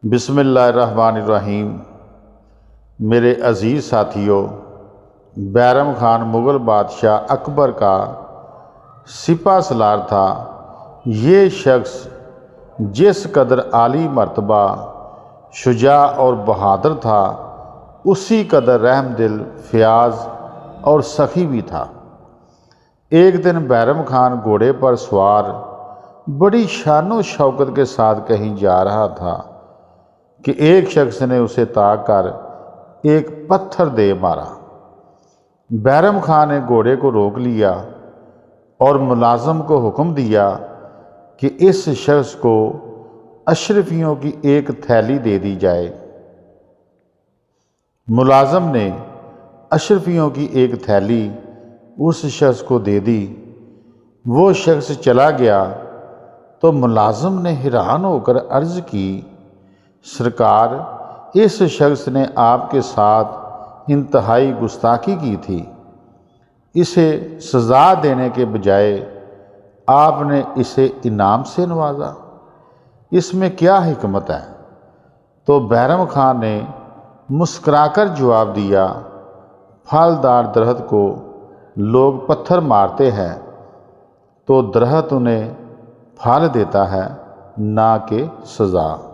بسم اللہ الرحمن الرحیم۔ میرے عزیز ساتھیوں، بیرم خان مغل بادشاہ اکبر کا سپہ سالار تھا۔ یہ شخص جس قدر عالی مرتبہ، شجاع اور بہادر تھا، اسی قدر رحم دل، فیاض اور سخی بھی تھا۔ ایک دن بیرم خان گھوڑے پر سوار بڑی شان و شوکت کے ساتھ کہیں جا رہا تھا کہ ایک شخص نے اسے تاک کر ایک پتھر دے مارا۔ بیرم خان نے گھوڑے کو روک لیا اور ملازم کو حکم دیا کہ اس شخص کو اشرفیوں کی ایک تھیلی دے دی جائے۔ ملازم نے اشرفیوں کی ایک تھیلی اس شخص کو دے دی۔ وہ شخص چلا گیا تو ملازم نے حیران ہو کر عرض کی، سرکار، اس شخص نے آپ کے ساتھ انتہائی گستاخی کی تھی۔ اسے سزا دینے کے بجائے آپ نے اسے انعام سے نوازا، اس میں کیا حکمت ہے؟ تو بیرم خان نے مسکرا کر جواب دیا، پھلدار درخت کو لوگ پتھر مارتے ہیں تو درخت انہیں پھل دیتا ہے، نہ کہ سزا۔